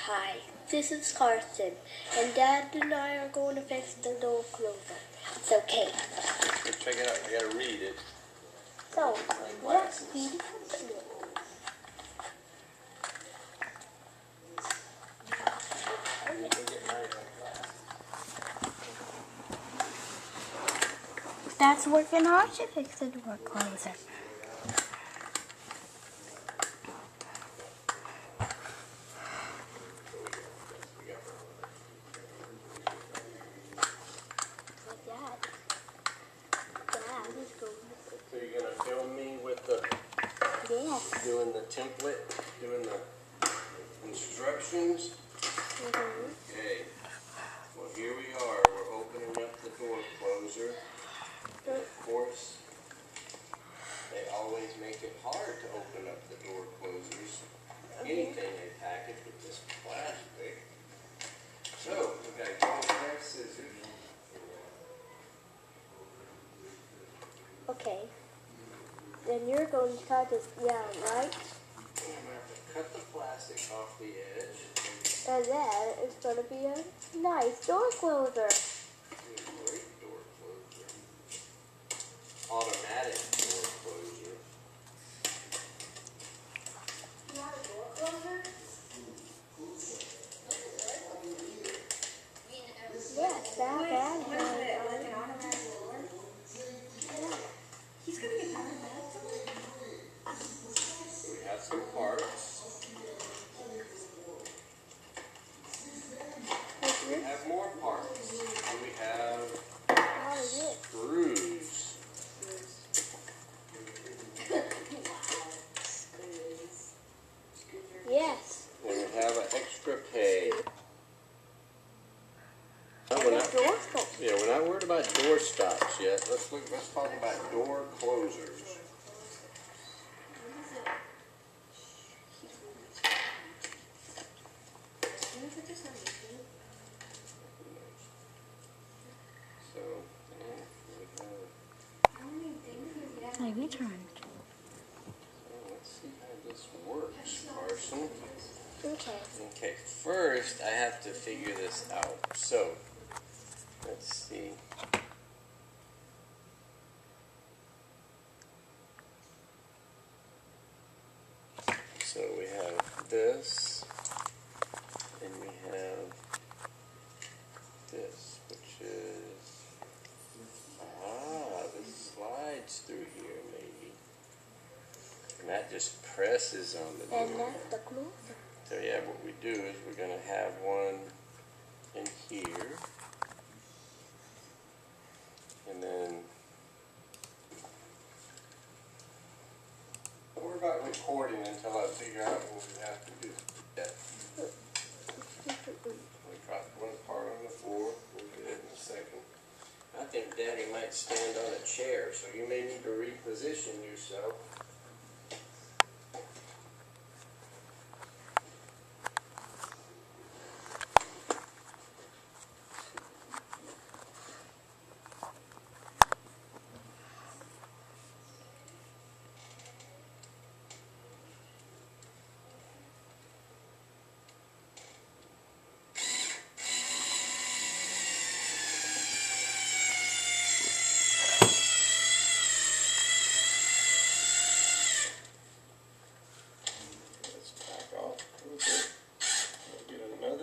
Hi, this is Carson, and Dad and I are going to fix the door closer. It's okay. Check it out. You gotta read it. So, let's read it. Dad's working hard to fix the door closer. So you're gonna film me with the doing the template, doing the instructions. Okay. Well, here we are. We're opening up the door closer. And of course, they always make it hard to open up the door closers. Anything they package with this plastic. So we got gold pair of scissors. Okay. Then you're going to cut this down, right? I'm going to have to cut the plastic off the edge. And then it's going to be a nice door closer. Great door closer. Automatic door closer. You have a door closer? Yes, that has What is it? Like an automatic door? He's gonna get mad at that. We have some parts. We have more parts. And we have screws. Yes. And we have an extra peg. We're not worried about door stops yet. Let's talk about door closers. So, Maybe turn. let's see how this works, Carson. Okay. Okay, first I have to figure this out. So, let's see. So we have this, and we have this, which is, this slides through here maybe. And that just presses on the door. And that's the closer. So yeah, what we do is we're going to have one in here. And then, don't worry about recording until I figure out what we have to do. Yeah. We dropped one part on the floor. We'll do it in a second. I think Daddy might stand on a chair, so you may need to reposition yourself.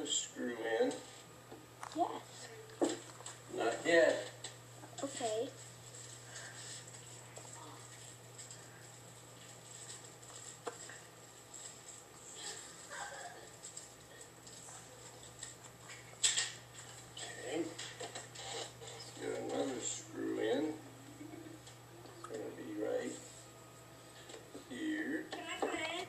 Screw in. Yes. Not yet. Okay. Okay. Let's get another screw in. It's going to be right here. Can I put it?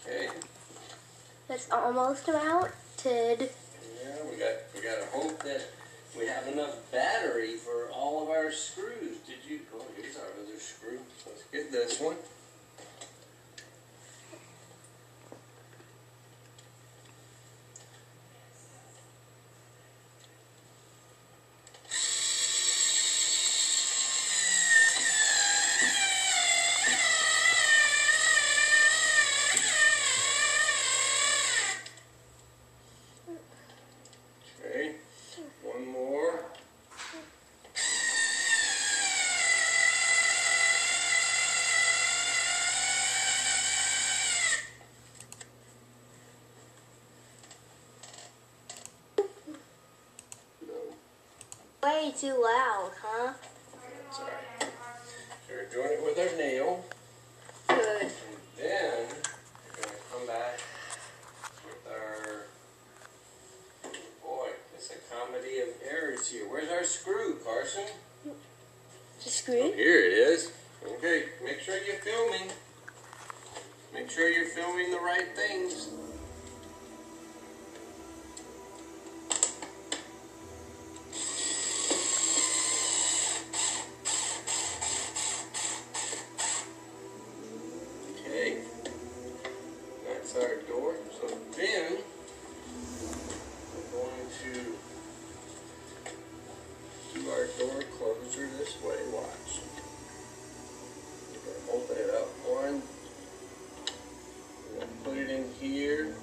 Okay. It's almost mounted. Yeah, we got to hope that we have enough battery for all of our screws. Did you? Oh, here's our other screw. Let's get this one. Way too loud, huh? That's all right. So we're doing it with our nail. Good. And then we're going to come back with our, boy, it's a comedy of errors here. Where's our screw, Carson? The Oh, screw? here it is. Okay, make sure you're filming. Make sure you're filming the right things. Okay, that's our door. So then we're going to do our door closer this way. Watch. We're going to open it up one. We're going to put it in here.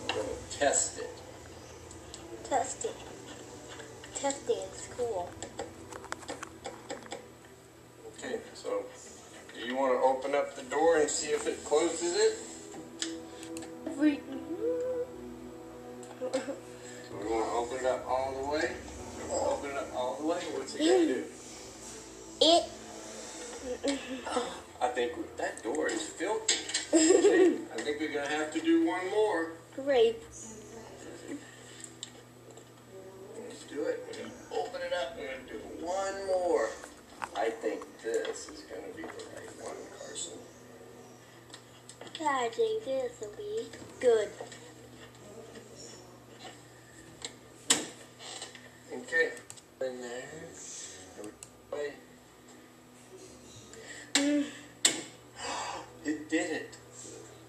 We're going to test it. Testing. Testing is cool. Okay, so do you want to open up the door and see if it closes it? So we want to open it up all the way? Open it up all the way? What's it going to do? It. I think that door is filthy. I think we're going to have to do one more. Great. Let's do it. We're going to open it up. We're going to do one more. I think this is going to be the right one, Carson. I think this will be good. Okay. In there. Wait. It did it.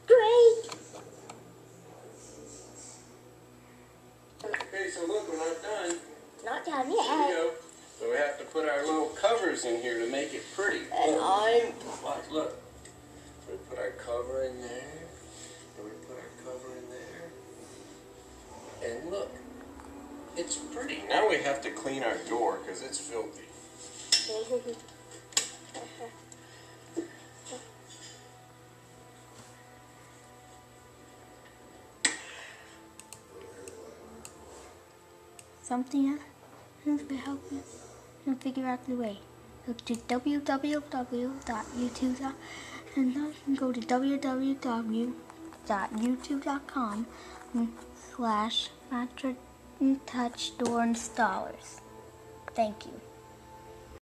Great. Okay, so look, we're not done. Not done Here we yet. go. So we have to put our little covers in here to make it pretty. And I'm. Watch, look. We put our cover in there. And we put our cover in there. And look. It's pretty. Now we have to clean our door because it's filthy. Something else to help you and figure out the way. Go to www.youtube.com and then go to www.youtube.com/Touch Door Installers. Thank you.